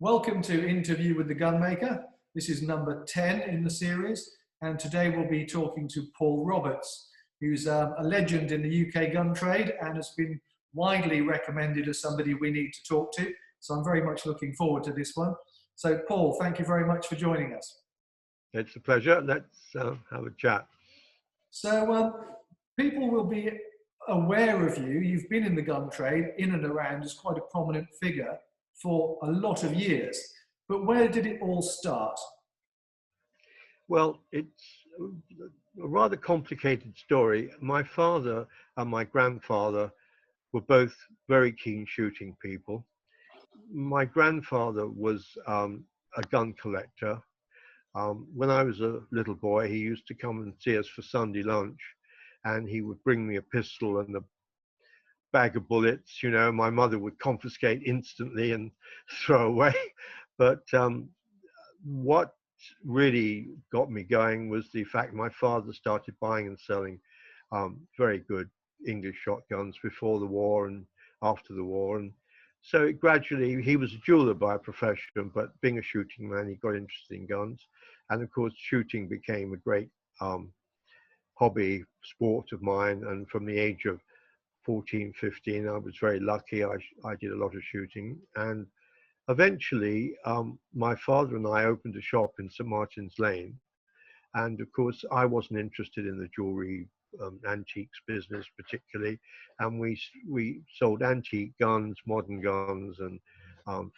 Welcome to Interview with the Gunmaker. This is number 10 in the series, and today we'll be talking to Paul Roberts, who's a legend in the UK gun trade and has been widely recommended as somebody we need to talk to. So I'm very much looking forward to this one. So Paul, thank you very much for joining us. It's a pleasure. Let's have a chat. So people will be aware of you. You've been in the gun trade, in and around, as quite a prominent figure for a lot of years. But where did it all start? Well, it's a rather complicated story. My father and my grandfather were both very keen shooting people. My grandfather was a gun collector. When I was a little boy, he used to come and see us for Sunday lunch, and he would bring me a pistol and a bag of bullets. You know, my mother would confiscate instantly and throw away. But what really got me going was the fact my father started buying and selling very good English shotguns before the war and after the war. And so gradually, he was a jeweler by profession, but being a shooting man, he got interested in guns. And of course, shooting became a great hobby sport of mine. And from the age of 14, 15, I was very lucky. I did a lot of shooting. And eventually, my father and I opened a shop in St. Martin's Lane. And of course, I wasn't interested in the jewelry antiques business particularly. And we sold antique guns, modern guns, and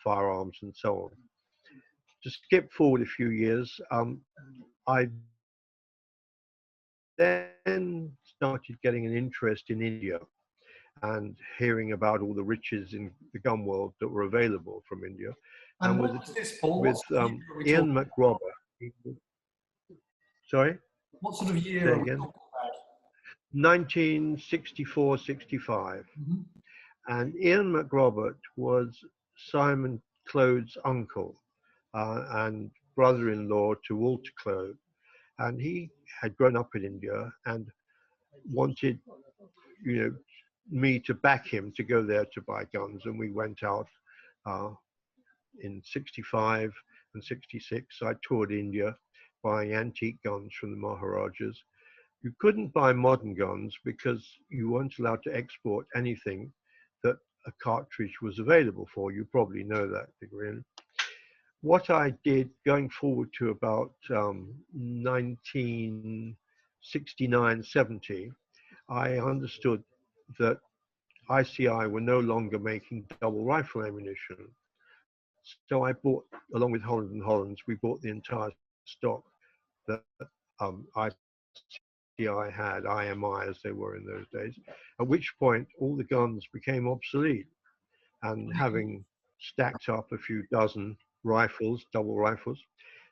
firearms and so on. To skip forward a few years, I then started getting an interest in India and hearing about all the riches in the gun world that were available from India. And what was this, Paul? With Ian McRobert. Sorry? What sort of year are we talking about? 1964, 65. Mm-hmm. And Ian McRobert was Simon Clode's uncle and brother-in-law to Walter Clode. And he had grown up in India and wanted, me to back him to go there to buy guns. And we went out in 65 and 66. I toured India buying antique guns from the Maharajas. You couldn't buy modern guns because you weren't allowed to export anything that a cartridge was available for. You probably know that, Diggory. What I did going forward to about 1969, 70, I understood that ICI were no longer making double rifle ammunition. So I bought, along with Holland and Hollands, we bought the entire stock that ICI had, IMI as they were in those days, at which point all the guns became obsolete. And having stacked up a few dozen rifles, double rifles,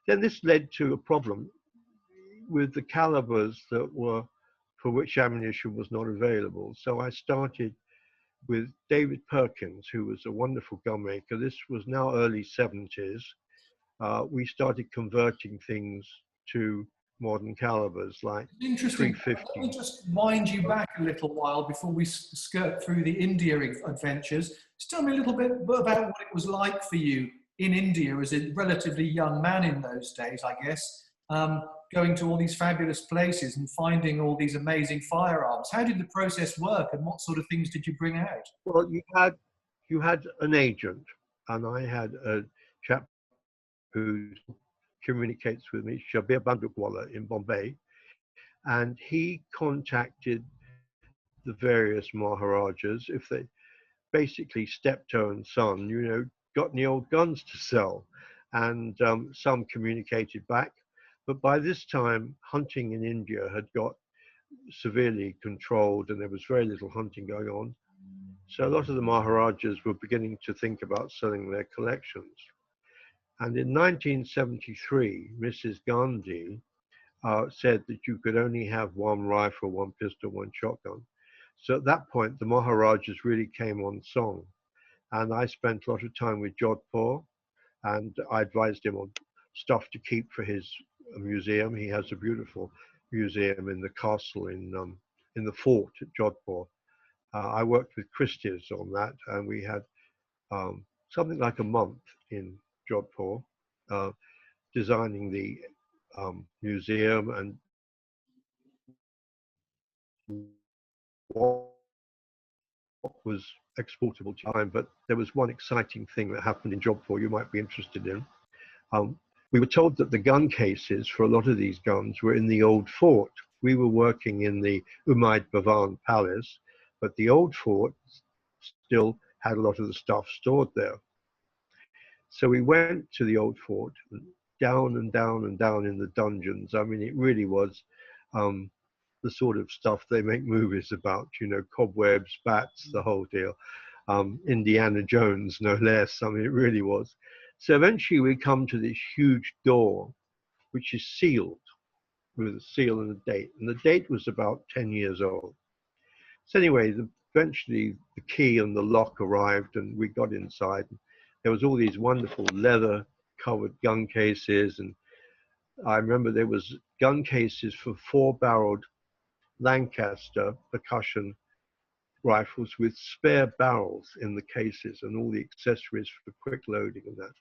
then this led to a problem with the calibers that were, for which ammunition was not available. So I started with David Perkins, who was a wonderful gunmaker. This was now early 70s. We started converting things to modern calibers like Interesting. 350. Let me just wind you back a little while before we skirt through the India adventures. Just tell me a little bit about what it was like for you in India as a relatively young man in those days, I guess, going to all these fabulous places and finding all these amazing firearms. How did the process work and what sort of things did you bring out? Well, you had an agent, and I had a chap who communicates with me, Shabir Bandukwala in Bombay, and he contacted the various Maharajas if they basically steptoe and son, got any old guns to sell, and some communicated back. But by this time, hunting in India had got severely controlled and there was very little hunting going on. So a lot of the Maharajas were beginning to think about selling their collections. And in 1973, Mrs. Gandhi said that you could only have one rifle, one pistol, one shotgun. So at that point, the Maharajas really came on song. And I spent a lot of time with Jodhpur, and I advised him on stuff to keep for his museum. He has a beautiful museum in the castle in the fort at Jodhpur. I worked with Christie's on that, and we had something like a month in Jodhpur, designing the museum and what was exportable to time. But there was one exciting thing that happened in Jodhpur you might be interested in. We were told that the gun cases for a lot of these guns were in the old fort. We were working in the Umayyad Bhavan Palace, but the old fort still had a lot of the stuff stored there. So we went to the old fort, down and down and down in the dungeons. I mean, it really was the sort of stuff they make movies about, you know, cobwebs, bats, the whole deal. Indiana Jones, no less. I mean, it really was. So eventually we come to this huge door, which is sealed with a seal and a date. And the date was about 10 years old. So anyway, eventually the key and the lock arrived and we got inside. There was all these wonderful leather covered gun cases. And I remember there was gun cases for 4-barreled Lancaster percussion rifles with spare barrels in the cases and all the accessories for quick loading and that.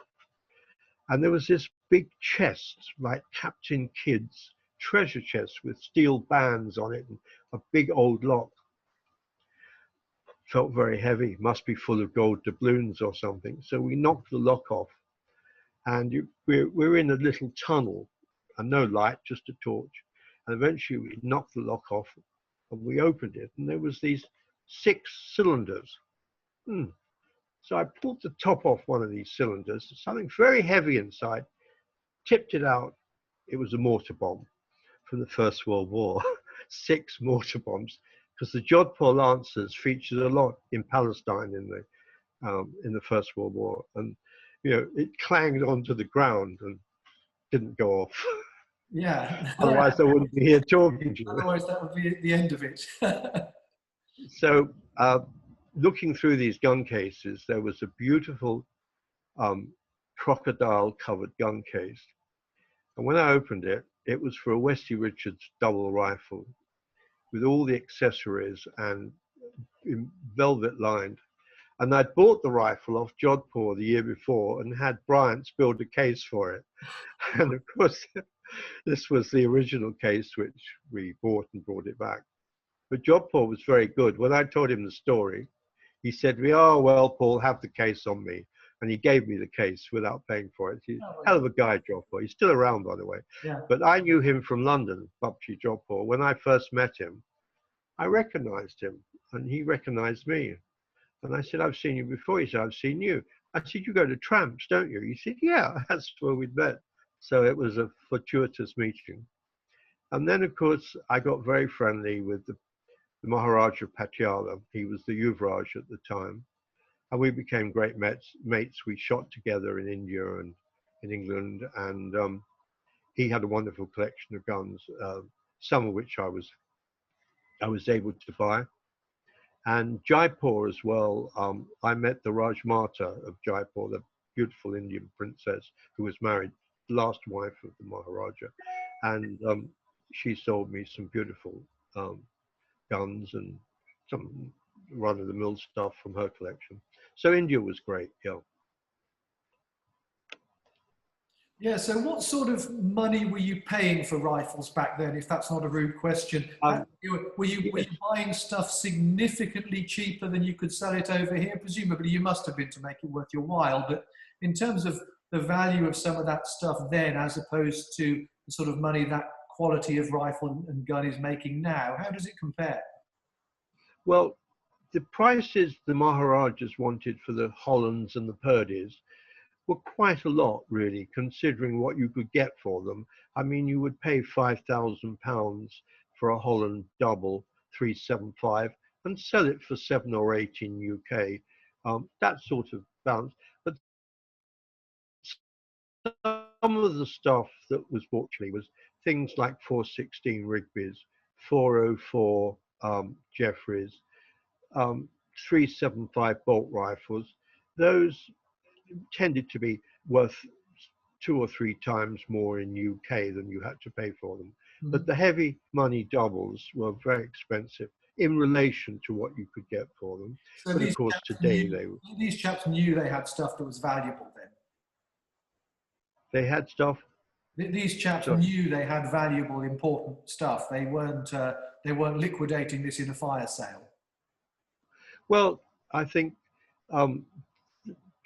And there was this big chest, like Captain Kidd's treasure chest with steel bands on it and a big old lock. Felt very heavy, must be full of gold doubloons or something. So we knocked the lock off and we're in a little tunnel and no light, just a torch. And eventually we knocked the lock off and we opened it and there was these 6 cylinders. So I pulled the top off one of these cylinders, something very heavy inside, tipped it out. It was a mortar bomb from the First World War. 6 mortar bombs, because the Jodhpur Lancers featured a lot in Palestine in the First World War, and you know it clanged onto the ground and didn't go off. Yeah. Otherwise, I wouldn't be here talking to you. Otherwise, that would be the end of it. So, looking through these gun cases, there was a beautiful crocodile-covered gun case. And when I opened it, it was for a Westy Richards double rifle with all the accessories and velvet lined. And I'd bought the rifle off Jodhpur the year before and had Bryant's build a case for it. And of course, this was the original case which we bought and brought it back. But Jodhpur was very good. When I told him the story, he said to me, "Oh, well, Paul, have the case on me." And he gave me the case without paying for it. He's a hell of a guy, Jodhpur. He's still around, by the way. Yeah. But I knew him from London, Bapchi Jodhpur. When I first met him, I recognized him, and he recognized me. And I said, "I've seen you before." He said, "I've seen you." I said, "You go to Tramps, don't you?" He said, "Yeah, that's where we'd met." So it was a fortuitous meeting. And then, of course, I got very friendly with the Maharaja Patiala. He was the Yuvraj at the time. And we became great mates. We shot together in India and in England. And he had a wonderful collection of guns, some of which I was able to buy. And Jaipur as well. I met the Rajmata of Jaipur, the beautiful Indian princess who was married, last wife of the Maharaja. And she sold me some beautiful guns and some run-of-the-mill stuff from her collection. So India was great, yeah. Yeah, so what sort of money were you paying for rifles back then, if that's not a rude question? Were you buying stuff significantly cheaper than you could sell it over here? Presumably you must have been to make it worth your while, but in terms of the value of some of that stuff then, as opposed to the sort of money that quality of rifle and gun is making now, how does it compare? Well, the prices the Maharajas wanted for the Hollands and the Purdy's were quite a lot, really, considering what you could get for them. I mean, you would pay £5,000 for a Holland double 375 and sell it for 7 or 8 in UK. That sort of balance. But some of the stuff that was bought to me was things like 416 Rigby's, 404 Jeffreys, 375 bolt rifles. Those tended to be worth 2 or 3 times more in UK than you had to pay for them. Mm-hmm. But the heavy money doubles were very expensive in relation to what you could get for them. So but of course today these chaps knew they had stuff that was valuable then. They had stuff. These chaps Sorry. knew they had valuable, important stuff. They weren't liquidating this in a fire sale. Well, I think um,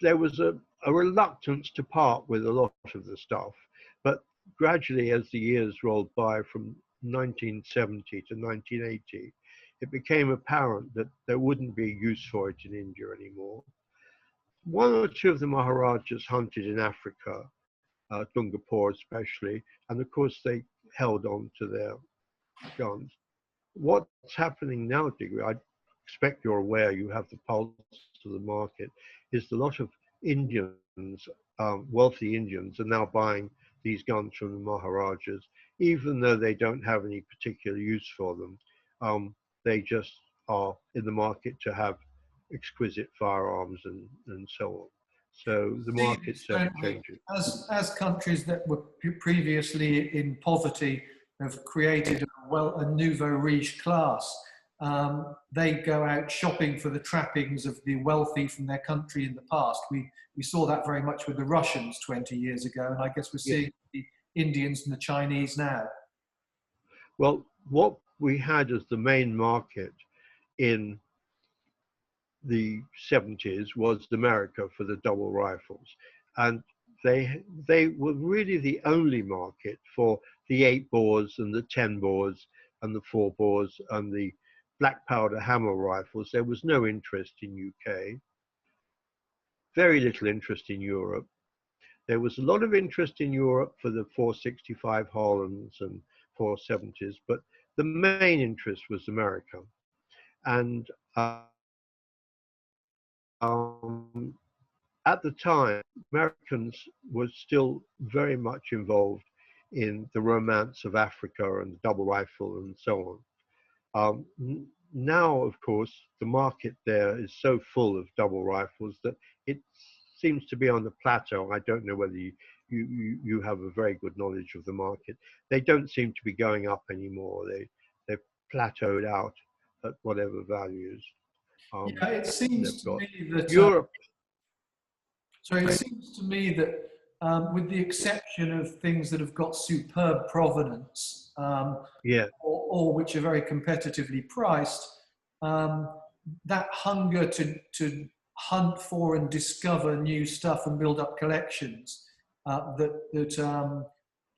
there was a reluctance to part with a lot of the stuff, but gradually, as the years rolled by from 1970 to 1980, it became apparent that there wouldn't be use for it in India anymore. One or two of the Maharajas hunted in Africa, Dungapur especially, and of course they held on to their guns. What's happening now, Diggory, I expect you're aware, you have the pulse of the market, is a lot of Indians, wealthy Indians, are now buying these guns from the Maharajas, even though they don't have any particular use for them. They just are in the market to have exquisite firearms and so on. So the See market's this, ever don't we? changing. As countries that were previously in poverty have created a nouveau riche class, they go out shopping for the trappings of the wealthy from their country in the past. We saw that very much with the Russians 20 years ago, and I guess we're Yes. seeing the Indians and the Chinese now. Well, what we had as the main market in the 70s was America for the double rifles. And they were really the only market for the 8 bores and the 10 bores and the 4 bores and the black powder hammer rifles. There was no interest in UK, very little interest in Europe. There was a lot of interest in Europe for the 465 Hollands and 470s, but the main interest was America. And um, at the time, Americans were still very much involved in the romance of Africa and the double rifle and so on. Now, of course, the market there is so full of double rifles that it seems to be on the plateau. I don't know whether you have a very good knowledge of the market. They don't seem to be going up anymore. They've plateaued out at whatever values. Yeah, it seems They've to got. me that Europe. So it seems to me that, with the exception of things that have got superb provenance, Yeah. or which are very competitively priced, that hunger to hunt for and discover new stuff and build up collections, that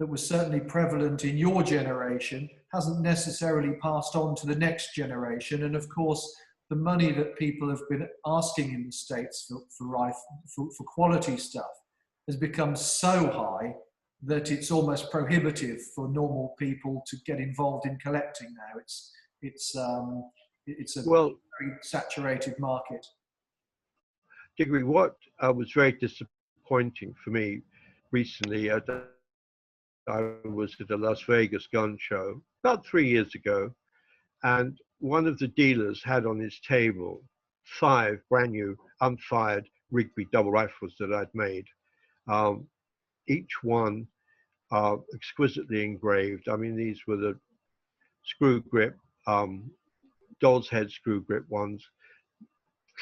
was certainly prevalent in your generation hasn't necessarily passed on to the next generation. And of course, the money that people have been asking in the States for quality stuff has become so high that it's almost prohibitive for normal people to get involved in collecting now. It's a Well, very saturated market. Diggory, what was very disappointing for me recently, I was at a Las Vegas gun show about 3 years ago, and one of the dealers had on his table 5 brand new unfired Rigby double rifles that I'd made. Each one exquisitely engraved. I mean, these were the screw grip, doll's head screw grip ones,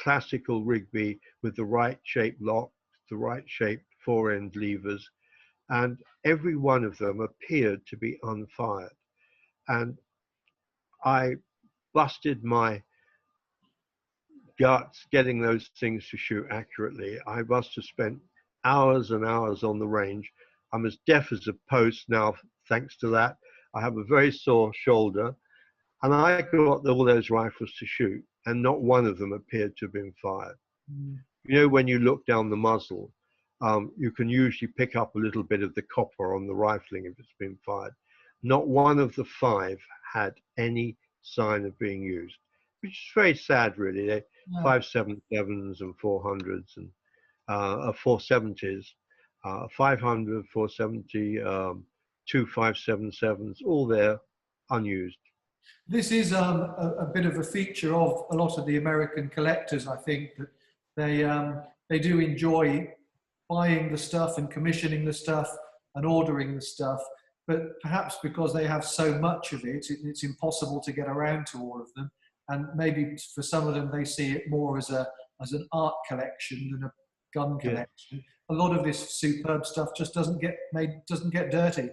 classical Rigby with the right shaped lock, the right shaped 4-end levers, and every one of them appeared to be unfired. And I busted my guts getting those things to shoot accurately. I must have spent hours and hours on the range. I'm as deaf as a post now, thanks to that. I have a very sore shoulder, and I got all those rifles to shoot, and not one of them appeared to have been fired. Mm. You know, when you look down the muzzle, you can usually pick up a little bit of the copper on the rifling if it's been fired. Not one of the 5 had any sign of being used, which is very sad, really. They 5.77s and 400s and 470s, 500, 470, 2 5.77s, all there unused. This is a bit of a feature of a lot of the American collectors. I think that they do enjoy buying the stuff and commissioning the stuff and ordering the stuff, but perhaps because they have so much of it, it's impossible to get around to all of them. And maybe for some of them, they see it more as an art collection gun Yeah, collection, a lot of this superb stuff just doesn't get made, doesn't get dirty.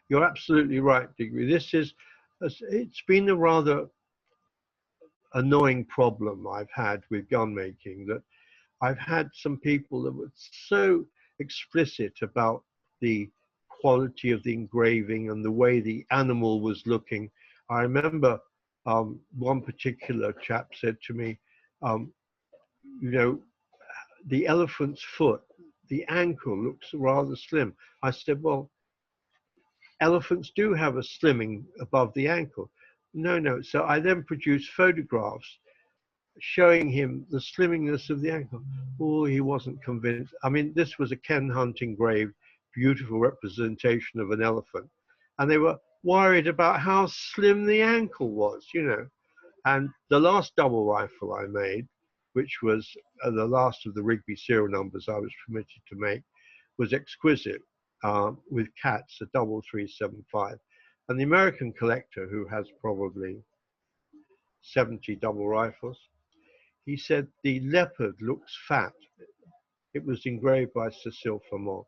you're absolutely right, Diggory. It's been a rather annoying problem I've had with gun making, that I've had some people that were so explicit about the quality of the engraving and the way the animal was looking. I remember one particular chap said to me, um, you know, the elephant's foot, the ankle looks rather slim. I said, well, elephants do have a slimming above the ankle. No, no. So I then produced photographs showing him the slimminess of the ankle. Oh, he wasn't convinced. I mean, this was a Ken Hunt engraved, beautiful representation of an elephant. And they were worried about how slim the ankle was, you know. And the last double rifle I made, which was the last of the Rigby serial numbers I was permitted to make, was exquisite, with cats, a double 375. And the American collector, who has probably 70 double rifles, he said, the leopard looks fat. It was engraved by Cecile Flamand.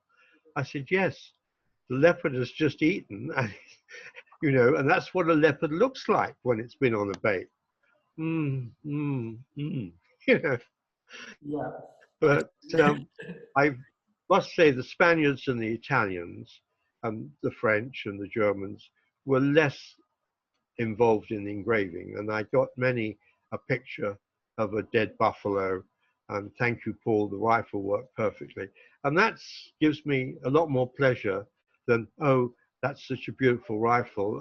I said, yes, the leopard has just eaten, and, you know, and that's what a leopard looks like when it's been on a bait. You know, Yeah. but I must say the Spaniards and the Italians and the French and the Germans were less involved in engraving, and I got many a picture of a dead buffalo, and thank you, Paul, the rifle worked perfectly. And that gives me a lot more pleasure than, oh, that's such a beautiful rifle.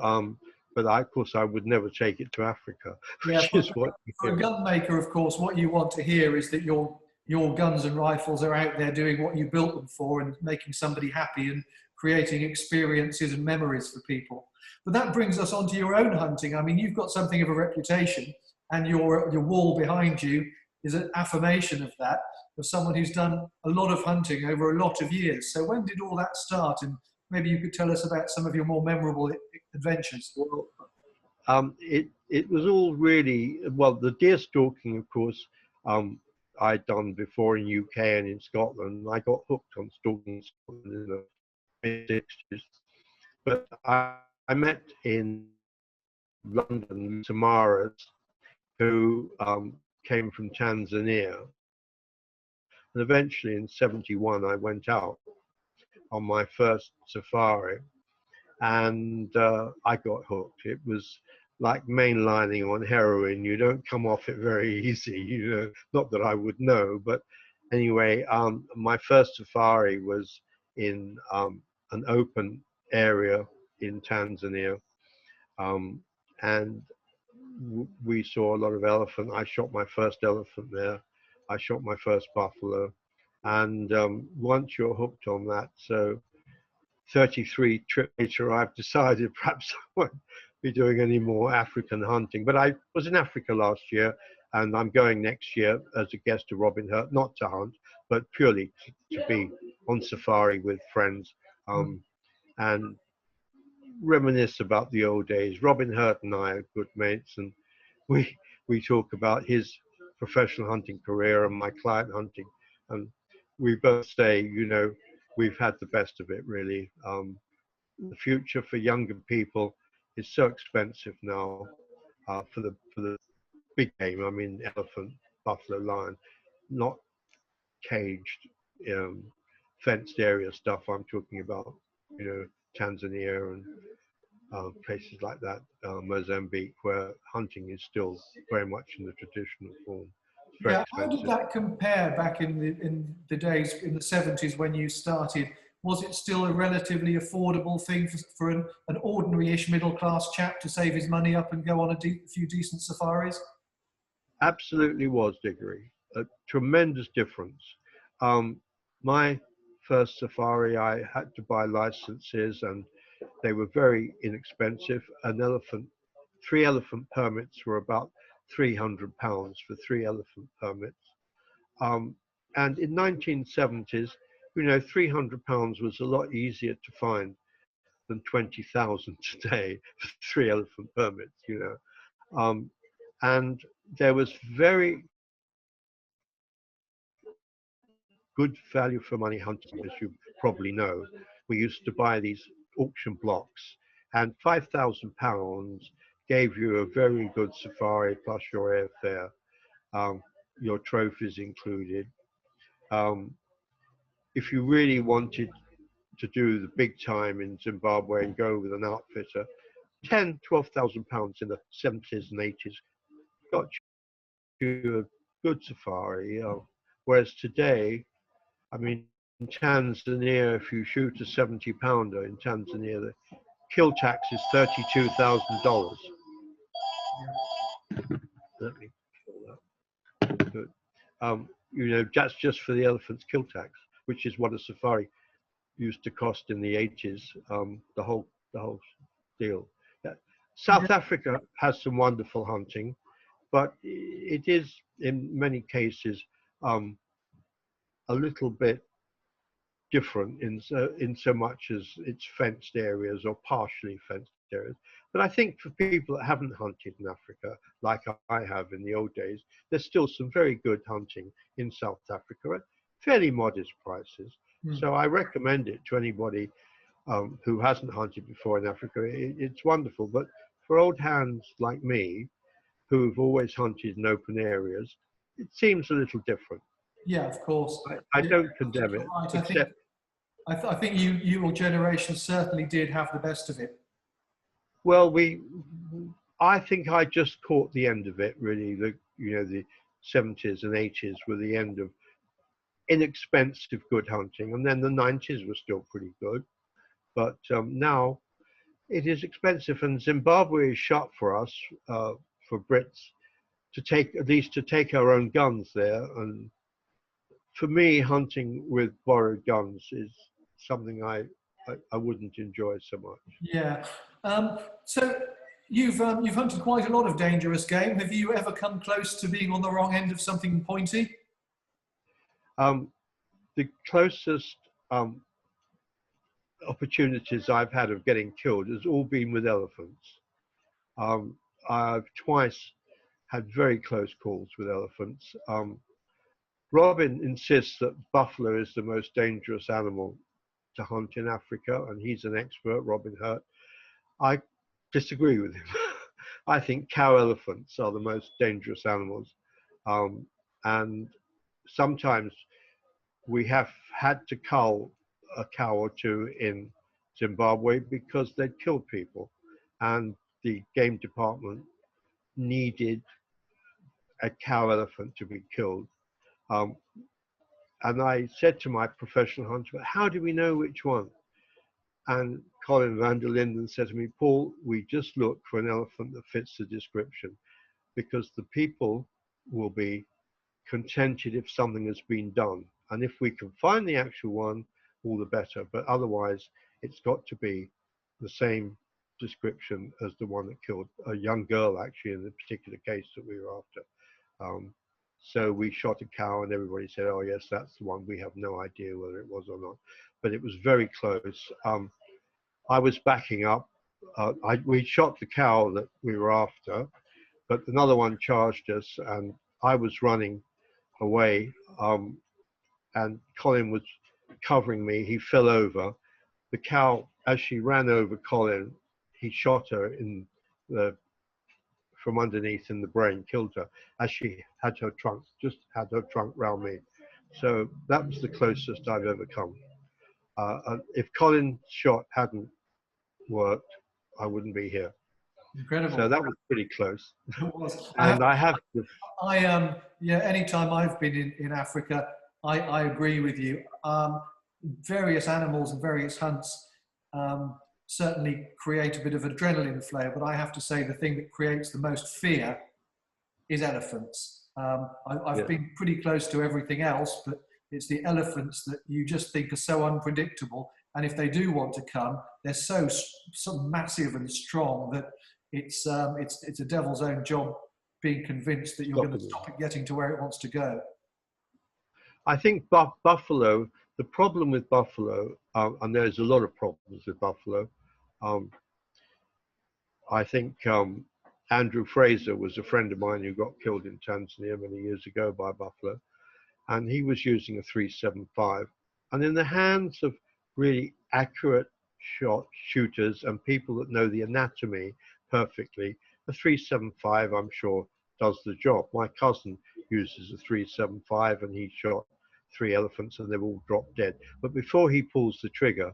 But of course, I would never take it to Africa, Yeah, which is what you for a hear. gun maker, of course, what you want to hear is that your guns and rifles are out there doing what you built them for and making somebody happy and creating experiences and memories for people. But that brings us on to your own hunting. I mean, you've got something of a reputation, and your wall behind you is an affirmation of that, of someone who's done a lot of hunting over a lot of years. So when did all that start? And maybe you could tell us about some of your more memorable adventures. Well, it was all really, well, the deer stalking, of course, um, I'd done before in UK and in Scotland. I got hooked on stalking in Scotland in the mid-60s. But I met in London Samaras who came from Tanzania. And eventually in 71, I went out on my first safari, and I got hooked. It was like mainlining on heroin. You don't come off it very easy, you know, not that I would know, but anyway, my first safari was in an open area in Tanzania, um, and we saw a lot of elephant. I shot my first elephant there. I shot my first buffalo, and once you're hooked on that, so 33 trips later, I've decided perhaps I won't be doing any more African hunting. But I was in Africa last year, and I'm going next year as a guest to Robin Hurt, not to hunt, but purely to be on safari with friends, and reminisce about the old days. Robin Hurt and I are good mates, and we we talk about his professional hunting career and my client hunting, and we both say, you know, we've had the best of it, really. The future for younger people is so expensive now, for the big game. I mean, elephant, buffalo, lion, not caged, um, fenced area stuff. I'm talking about, you know, Tanzania and places like that, Mozambique, where hunting is still very much in the traditional form. It's very Yeah, how did expensive. that compare back in the days in the 70s when you started? Was it still a relatively affordable thing for an ordinary-ish middle-class chap to save his money up and go on a few decent safaris? Absolutely was, Diggory. A tremendous difference. Um, my first safari, I had to buy licenses, and they were very inexpensive. Three elephant permits were about £300 for three elephant permits. Um, and in 1970s, you know, £300 was a lot easier to find than 20,000 today for three elephant permits, you know. Um, and there was very good value for money hunting, as you probably know. We used to buy these auction blocks, and £5,000 gave you a very good safari plus your airfare, um, your trophies included. Um, if you really wanted to do the big time in Zimbabwe and go with an outfitter, 10, £12,000 in the 70s and 80s got you a good safari. Whereas today, I mean, in Tanzania, if you shoot a 70 pounder in Tanzania, the kill tax is $32,000. Let me kill that. Good. You know, that's just for the elephant's kill tax, which is what a safari used to cost in the 80s. The whole deal. Yeah. South Africa has some wonderful hunting, but it is in many cases a little bit different in so much as it's fenced areas or partially fenced areas. But I think for people that haven't hunted in Africa, like I have in the old days, there's still some very good hunting in South Africa at fairly modest prices. So I recommend it to anybody who hasn't hunted before in Africa. It's wonderful. But for old hands like me, who've always hunted in open areas, it seems a little different. Yeah, of course. I Yeah, don't condemn you're it, right. except I think your generation certainly did have the best of it. well, I think I just caught the end of it. Really, the 70s and 80s were the end of inexpensive good hunting, and then the 90s were still pretty good, but now it is expensive, and Zimbabwe is shut for us, for Brits, to take our own guns there. And for me, hunting with borrowed guns is something I wouldn't enjoy so much. Yeah. So you've hunted quite a lot of dangerous game. Have you ever come close to being on the wrong end of something pointy? The closest opportunities I've had of getting killed has all been with elephants. Um, I've twice had very close calls with elephants. Robin insists that buffalo is the most dangerous animal to hunt in Africa, and he's an expert, Robin Hurt. I disagree with him. I think cow elephants are the most dangerous animals. And sometimes we have had to cull a cow or two in Zimbabwe because they'd killed people. And the game department needed a cow elephant to be killed. Um, and I said to my professional hunter, how do we know which one? And Colin van der Linden said to me, Paul, we just look for an elephant that fits the description, because the people will be contented if something has been done. And if we can find the actual one, all the better. But otherwise, it's got to be the same description as the one that killed a young girl, actually, in the particular case that we were after. So we shot a cow and everybody said, oh yes, that's the one. We have no idea whether it was or not, but it was very close. I was backing up. We shot the cow that we were after, but another one charged us and I was running away, and Colin was covering me. He fell over. The cow, as she ran over Colin, he shot her in the from underneath in the brain, killed her as she had her trunk round me. So that was the closest I've ever come. If Colin's shot hadn't worked, I wouldn't be here. Incredible. So that was pretty close. It was. And I have Yeah, anytime I've been in Africa, I agree with you. Various animals and various hunts certainly create a bit of adrenaline flow, but I have to say the thing that creates the most fear is elephants. I've been pretty close to everything else, but it's the elephants that you just think are so unpredictable. And if they do want to come, they're so massive and strong that it's a devil's own job being convinced that you're going to stop it getting to where it wants to go. I think buffalo, the problem with buffalo, and there's a lot of problems with buffalo. I think Andrew Fraser was a friend of mine who got killed in Tanzania many years ago by buffalo. and he was using a 375. And in the hands of really accurate shooters and people that know the anatomy perfectly, a 375, I'm sure, does the job. My cousin uses a 375 and he shot 3 elephants and they've all dropped dead. But before he pulls the trigger,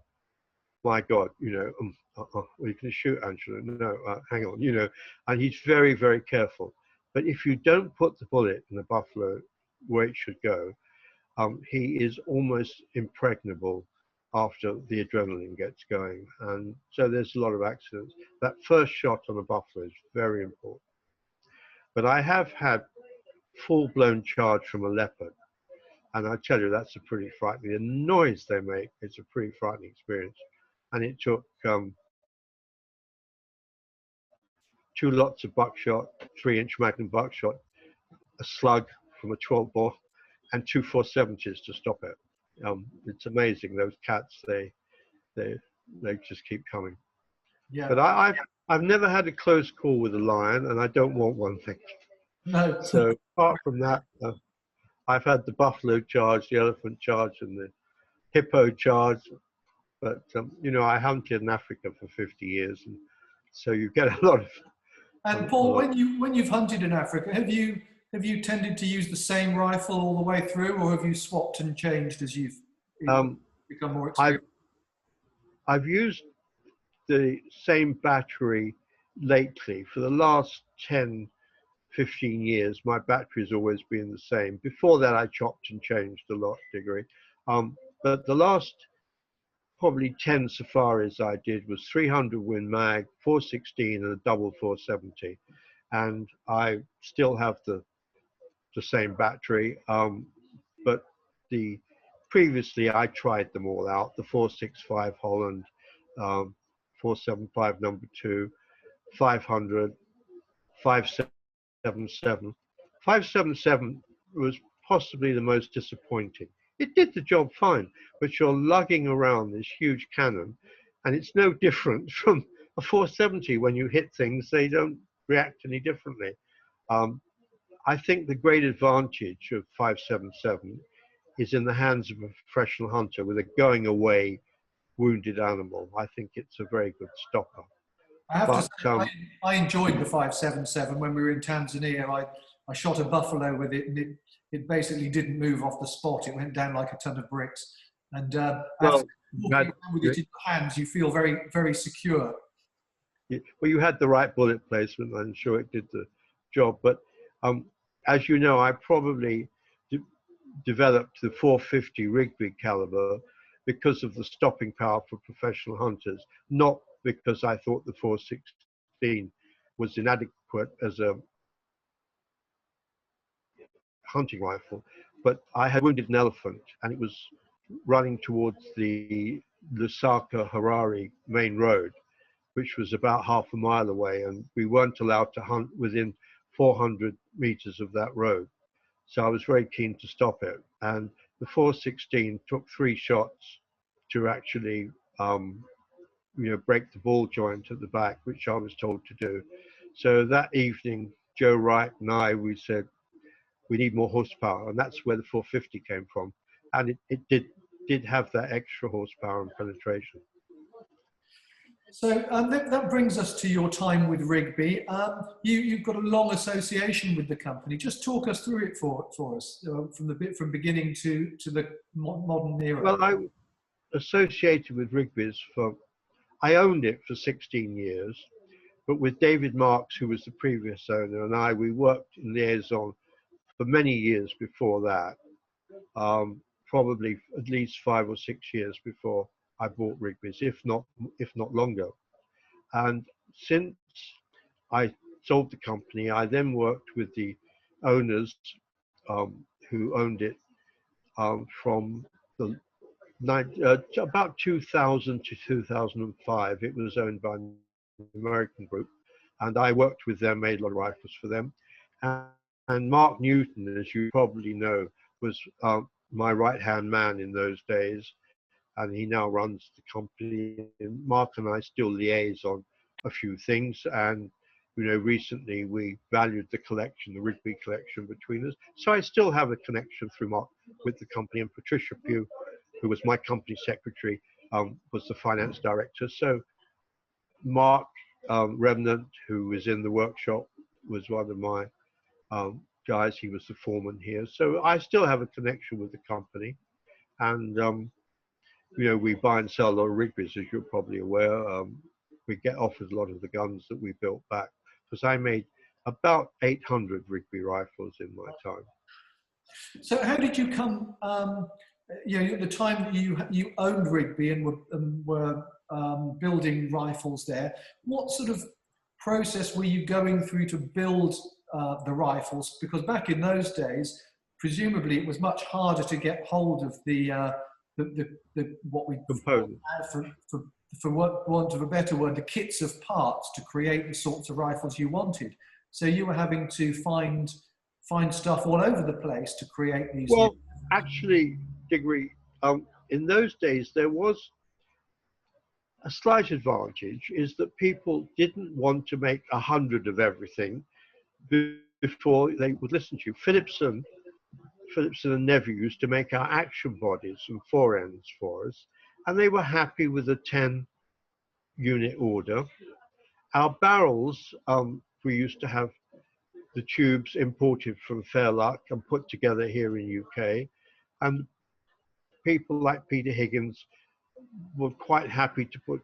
my God, well, you can shoot, Angela. No, hang on, and he's very, very careful. But if you don't put the bullet in the buffalo where it should go, he is almost impregnable after the adrenaline gets going. And so there's a lot of accidents. That first shot on a buffalo is very important. But I have had full-blown charge from a leopard. And I tell you, that's a pretty frightening, the noise they make, it's a pretty frightening experience. And it took 2 lots of buckshot, 3-inch Magnum buckshot, a slug from a 12 bore, and 2 470s to stop it. It's amazing, those cats, they just keep coming. Yeah. But I've never had a close call with a lion, and I don't want one thing. No. So apart from that, I've had the buffalo charge, the elephant charge, and the hippo charge. But I hunted in Africa for 50 years, and so you get a lot of. And Paul, when you've hunted in Africa, have you tended to use the same rifle all the way through, or have you swapped and changed as you've become more experienced? I've used the same battery lately. For the last 10, 15 years, my battery has always been the same. Before that, I chopped and changed a lot, Diggory. But the last probably 10 safaris I did was 300 Win Mag, 416 and a double 470. And I still have the same battery. But previously I tried them all out, the 465 Holland, 475 number 2, 500, 577. 577 was possibly the most disappointing. It did the job fine, but you're lugging around this huge cannon, and it's no different from a 470. When you hit things, they don't react any differently. I think the great advantage of 577 is in the hands of a professional hunter with a going away wounded animal. I think it's a very good stopper. I have to say, I enjoyed the 577 when we were in Tanzania. I shot a buffalo with it, and it basically didn't move off the spot. It went down like a ton of bricks. And after walking around with it in your hands, you feel very, very secure. Well, you had the right bullet placement. I'm sure it did the job. But as you know, I probably developed the 450 Rigby caliber because of the stopping power for professional hunters, not because I thought the 416 was inadequate as a hunting rifle. But I had wounded an elephant, and it was running towards the Lusaka-Harare main road, which was about half a mile away, and we weren't allowed to hunt within 400 meters of that road. So I was very keen to stop it. And the 416 took 3 shots to actually break the ball joint at the back, which I was told to do. So that evening, Joe Wright and we said, we need more horsepower, and that's where the 450 came from. And it did have that extra horsepower and penetration. So that brings us to your time with Rigby. You've got a long association with the company. Just talk us through it for us from beginning to the modern era. Well, I associated with Rigby's I owned it for 16 years, but with David Marks, who was the previous owner, and we worked in liaison for many years before that, probably at least 5 or 6 years before I bought Rigby's, if not longer. And since I sold the company, I then worked with the owners who owned it from about 2000 to 2005. It was owned by an American group, and I worked with them, made a lot of rifles for them. And Mark Newton, as you probably know, was my right-hand man in those days, and he now runs the company. And Mark and I still liaise on a few things, and recently we valued the collection, the Rigby collection between us. So I still have a connection through Mark with the company, and Patricia Pugh, who was my company secretary, was the finance director. So Mark Remnant, who was in the workshop, was one of my guys. He was the foreman here. So I still have a connection with the company. And, we buy and sell a lot of Rigbys, as you're probably aware. We get offered a lot of the guns that we built back, because I made about 800 Rigby rifles in my time. So how did you come, at the time that you owned Rigby and were building rifles there, what sort of process were you going through to build the rifles? Because back in those days, presumably it was much harder to get hold of the what we Components. for want of a better word, the kits of parts to create the sorts of rifles you wanted. So you were having to find stuff all over the place to create these. Well, actually, Diggory, in those days there was a slight advantage, is that people didn't want to make 100 of everything before they would listen to you. Philipson and Neville used to make our action bodies and forends for us, and they were happy with a 10 unit order. Our barrels, we used to have the tubes imported from Fairluck and put together here in UK, and people like Peter Higgins were quite happy to put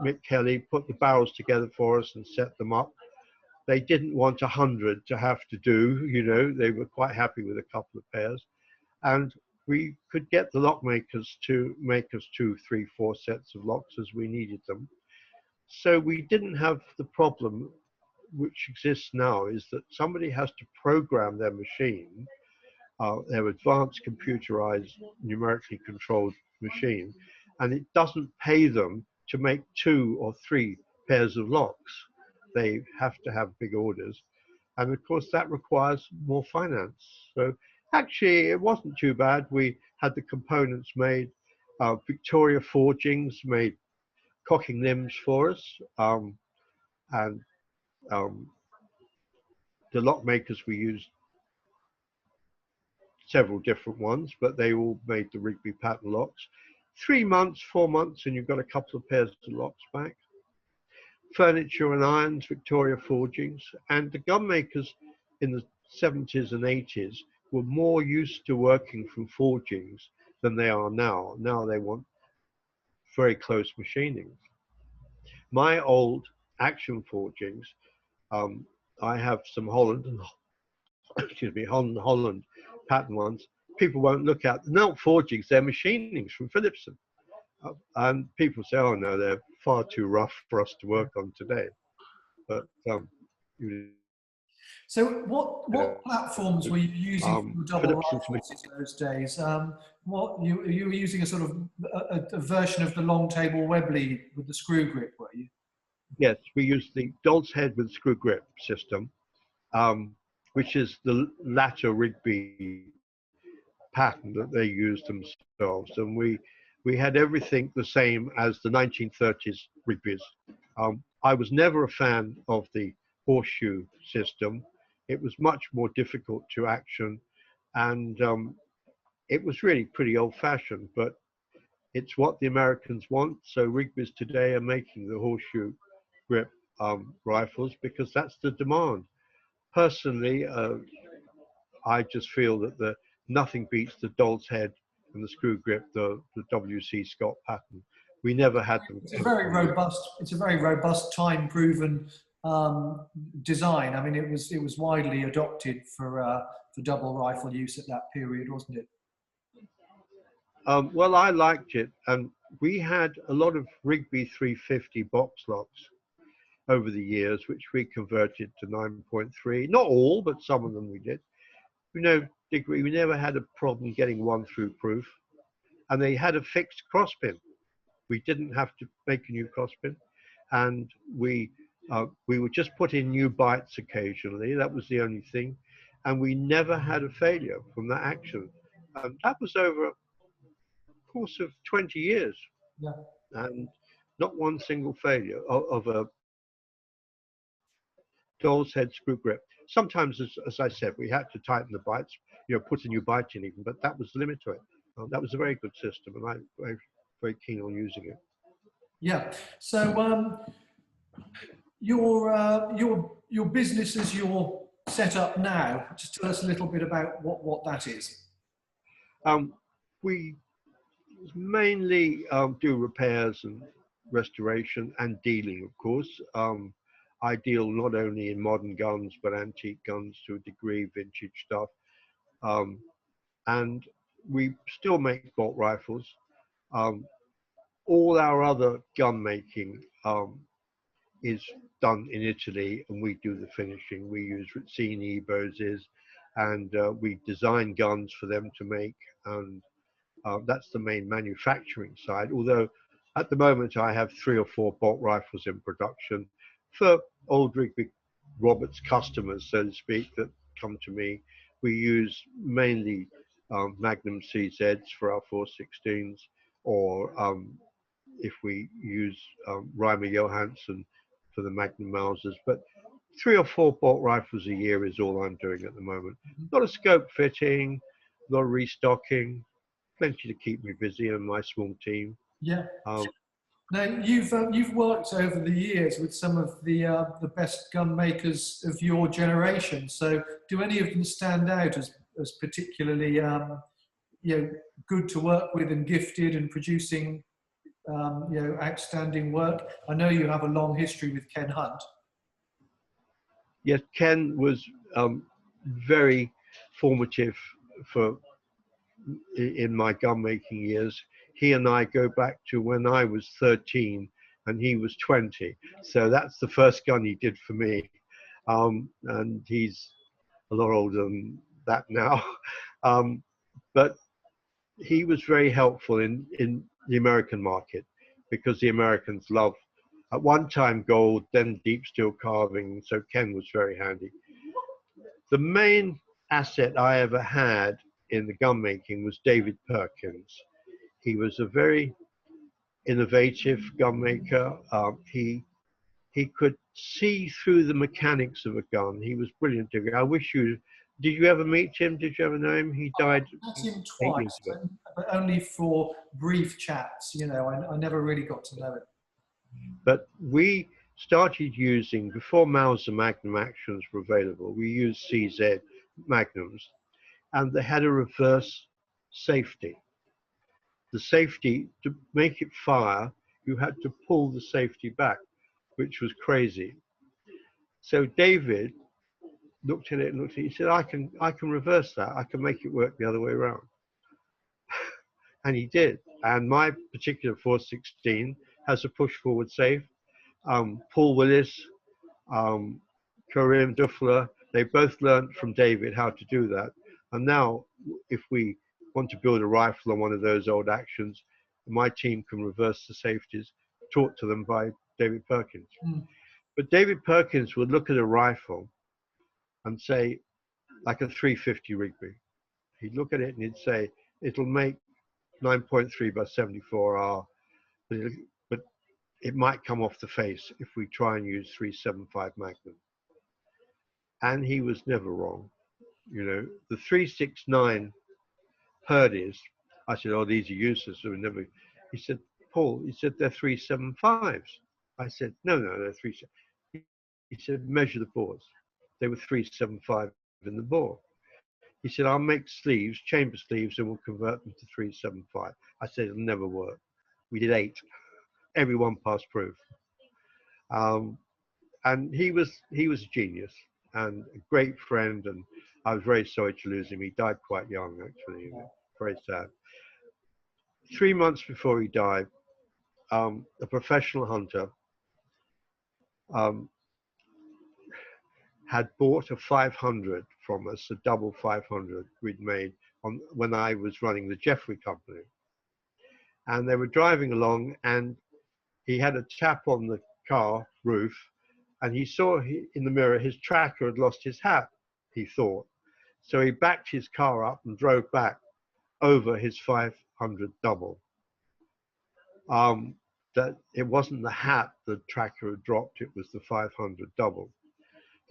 Mick Kelly put the barrels together for us and set them up. They didn't want 100 to have to do, they were quite happy with a couple of pairs. And we could get the lock makers to make us 2, 3, 4 sets of locks as we needed them. So we didn't have the problem which exists now, is that somebody has to program their machine, their advanced computerized, numerically controlled machine, and it doesn't pay them to make 2 or 3 pairs of locks. They have to have big orders. And of course that requires more finance. So actually it wasn't too bad. We had the components made. Victoria Forgings made cocking limbs for us. And the lock makers, we used several different ones, but they all made the Rigby pattern locks. 3 months, 4 months, and you've got a couple of pairs of locks back. Furniture and irons, Victoria Forgings, and the gun makers in the 70s and 80s were more used to working from forgings than they are now. Now they want very close machining. My old action forgings, I have some Holland pattern ones. People won't look at. They're not forgings, they're machinings from Philipson. And people say, oh no, they're far too rough for us to work on today. But so what platforms were you using for double rifles in those days? You were using a sort of a version of the long table Webley with the screw grip, were you? Yes, we used the Dolce head with screw grip system, which is the latter Rigby pattern that they used themselves, and we had everything the same as the 1930s Rigbys. I was never a fan of the horseshoe system. It was much more difficult to action, and it was really pretty old-fashioned, but it's what the Americans want. So Rigbys today are making the horseshoe grip rifles because that's the demand. Personally, I just feel that nothing beats the Dolce head and the screw grip, the W.C. Scott pattern. We never had them. It's a very robust, time-proven design. I mean, it was widely adopted for double rifle use at that period, wasn't it? Well, I liked it, and we had a lot of Rigby 350 box locks over the years, which we converted to 9.3. Not all, but some of them we did. Diggory, we never had a problem getting one through proof, and they had a fixed crosspin. We didn't have to make a new crosspin, and we would just put in new bites occasionally. That was the only thing, and we never had a failure from that action. That was over a course of 20 years, and not one single failure of a doll's head screw grip. Sometimes, as I said, we had to tighten the bites, put a new bite in even, but that was the limit to it. That was a very good system, and I'm very keen on using it. Yeah. So your business as you're set up now, just tell us a little bit about what that is. We mainly do repairs and restoration and dealing, of course. I deal not only in modern guns, but antique guns to a degree, vintage stuff. And we still make bolt rifles. All our other gun making is done in Italy, and we do the finishing. We use Rizzini, Boses, and we design guns for them to make, and that's the main manufacturing side. Although at the moment I have 3 or 4 bolt rifles in production for old Rigby Roberts customers, so to speak, that come to me. We use mainly Magnum CZs for our 416s, or if we use Reimer Johansson for the Magnum Mausers. But 3 or 4 bolt rifles a year is all I'm doing at the moment. A lot of scope fitting, a lot of restocking, plenty to keep me busy and my small team. Yeah. Now you've worked over the years with some of the best gun makers of your generation. So do any of them stand out as particularly good to work with and gifted and producing outstanding work? I know you have a long history with Ken Hunt. Yes, Ken was very formative in my gun making years. He and I go back to when I was 13 and he was 20. So that's the first gun he did for me. And he's a lot older than that now. But he was very helpful in the American market, because the Americans love, at one time, gold, then deep steel carving. So Ken was very handy. The main asset I ever had in the gun making was David Perkins. He was a very innovative gun maker. He could see through the mechanics of a gun. He was brilliant. I wish did you ever meet him? Did you ever know him? He died. I met him twice, but only for brief chats. I never really got to know him. But we started using, before Mauser Magnum actions were available, we used CZ Magnums, and they had a reverse safety. The safety, to make it fire, you had to pull the safety back, which was crazy. So David looked at it and he said, I can reverse that. I can make it work the other way around. And he did. And my particular 416 has a push forward safe. Paul Willis, Karim Duffler, they both learned from David how to do that. And now, if we want to build a rifle on one of those old actions, my team can reverse the safeties taught to them by David Perkins. But David Perkins would look at a rifle and say, like a 350 Rigby, he'd look at it and he'd say, it'll make 9.3 by 74R, but it might come off the face if we try and use 375 Magnum. And he was never wrong. The 369 Purdy's, I said, oh, these are useless. He said, Paul, they're 375s. I said, no, they're 3. He said, measure the bores. They were 375 in the bore. He said, I'll make sleeves, chamber sleeves, and we'll convert them to 375. I said, it'll never work. We did 8. Everyone passed proof. And he was a genius and a great friend, and I was very sorry to lose him. He died quite young, actually. Very sad. 3 months before he died, a professional hunter had bought a 500 from us, a double 500 we'd made when I was running the Jeffrey Company. And they were driving along, and he had a tap on the car roof, and he saw in the mirror his tracker had lost his hat, he thought. So he backed his car up and drove back over his 500 double. That it wasn't the hat the tracker had dropped, it was the 500 double.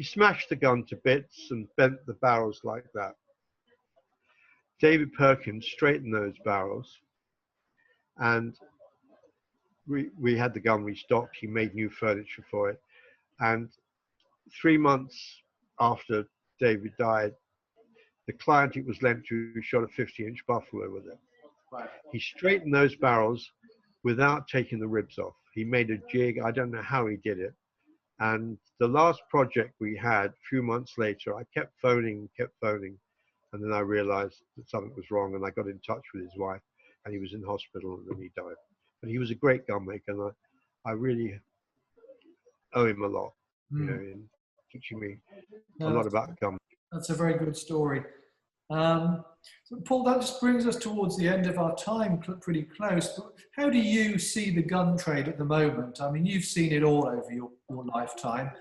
He smashed the gun to bits and bent the barrels like that. David Perkins straightened those barrels, and we had the gun restocked. He made new furniture for it. And 3 months after David died, the client it was lent to shot a 50-inch buffalo with it. Right. He straightened those barrels without taking the ribs off. He made a jig. I don't know how he did it. And the last project we had, a few months later, I kept phoning. And then I realized that something was wrong, and I got in touch with his wife, and he was in hospital, and then he died. But he was a great gunmaker, and I really owe him a lot, in teaching me a lot about gun. That's a very good story. So Paul, that just brings us towards the end of our time, pretty close. But how do you see the gun trade at the moment? I mean, you've seen it all over your lifetime.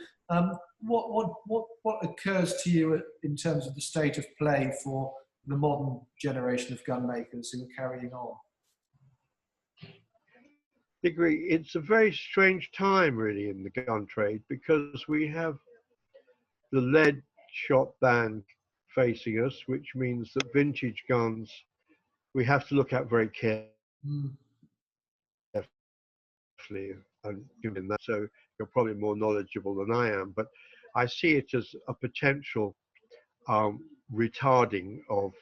What occurs to you in terms of the state of play for the modern generation of gun makers who are carrying on? Diggory, it's a very strange time, really, in the gun trade, because we have the lead shot ban facing us, which means that vintage guns we have to look at very carefully. And given that, so you're probably more knowledgeable than I am, but I see it as a potential retarding of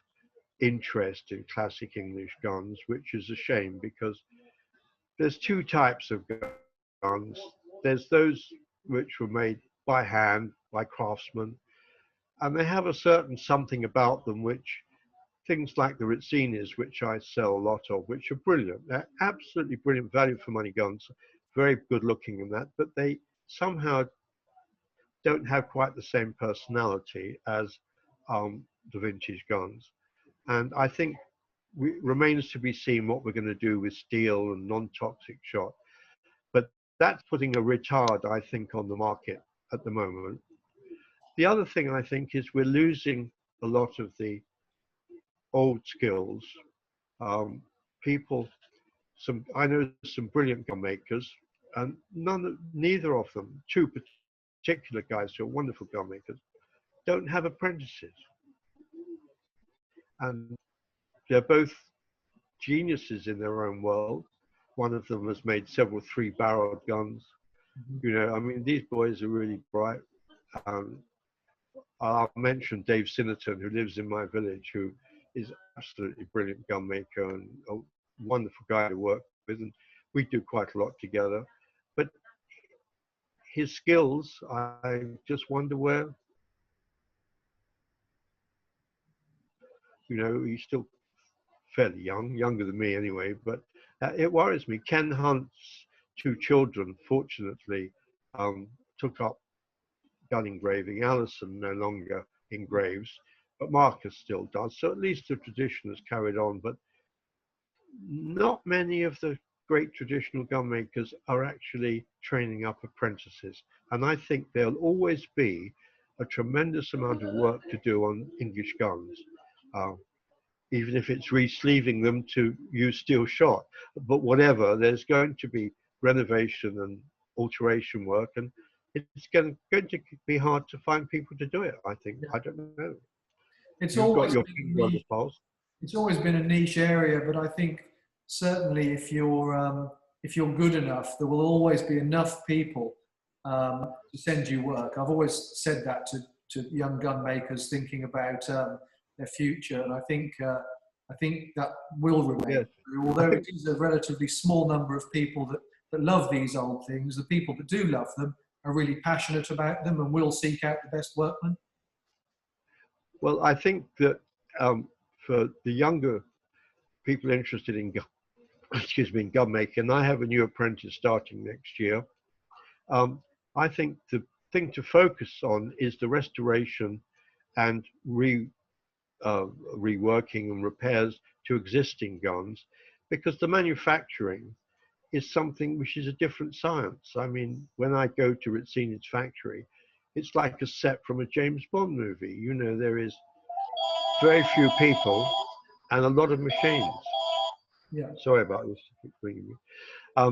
interest in classic English guns, which is a shame, because there's two types of guns. There's those which were made by hand, by craftsmen, and they have a certain something about them which, things like the Ritzinis, which I sell a lot of, which are brilliant. They're absolutely brilliant value for money guns, very good looking and that, but they somehow don't have quite the same personality as the vintage guns. And I think remains to be seen what we're going to do with steel and non-toxic shot. But that's putting a retard, I think, on the market at the moment. The other thing I think is we're losing a lot of the old skills. I know some brilliant gun makers, and neither of them, two particular guys who are wonderful gun makers, don't have apprentices. And they're both geniuses in their own world. One of them has made several 3-barreled guns. I mean, these boys are really bright. I'll mention Dave Sinnerton, who lives in my village, who is absolutely brilliant gun maker and a wonderful guy to work with, and we do quite a lot together. But his skills, I just wonder where, he's still fairly young, younger than me anyway, but it worries me. Ken Hunt's 2 children, fortunately, took up gun engraving. Alison no longer engraves, but Marcus still does. So at least the tradition has carried on, but not many of the great traditional gun makers are actually training up apprentices. And I think there'll always be a tremendous amount of work to do on English guns, even if it's re-sleeving them to use steel shot. But whatever, there's going to be renovation and alteration work, and it's going to be hard to find people to do it, I think. I don't know. You've got your finger on the pulse. It's always been a niche area, but I think certainly if you're good enough, there will always be enough people to send you work. I've always said that to young gun makers thinking about their future, and I think that will remain. Yes. Although it is a relatively small number of people that love these old things, the people that do love them are really passionate about them and will seek out the best workmen. Well, I think that for the younger people interested in in gun making, and I have a new apprentice starting next year, I think the thing to focus on is the restoration and reworking and repairs to existing guns, because the manufacturing is something which is a different science. I mean, when I go to Rizzini's factory, it's like a set from a James Bond movie. There is very few people and a lot of machines. Yeah. Sorry about this.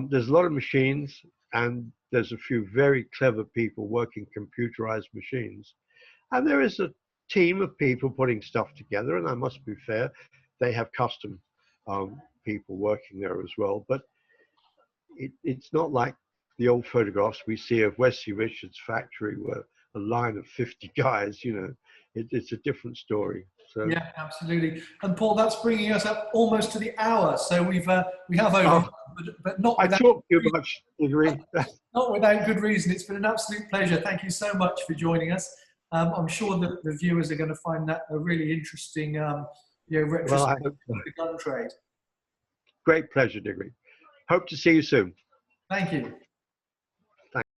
There's a lot of machines and there's a few very clever people working computerized machines. And there is a team of people putting stuff together, and I must be fair, they have custom people working there as well. But it's not like the old photographs we see of Wesley Richards' factory where a line of 50 guys, you know, it's a different story. So Yeah, absolutely. And Paul, that's bringing us up almost to the hour. So we have over, but not I without talk too much, Diggory. not without good reason. It's been an absolute pleasure. Thank you so much for joining us. I'm sure that the viewers are going to find that a really interesting, retrospect Well, I hope so. of the gun trade. Great pleasure, Diggory. Hope to see you soon. Thank you.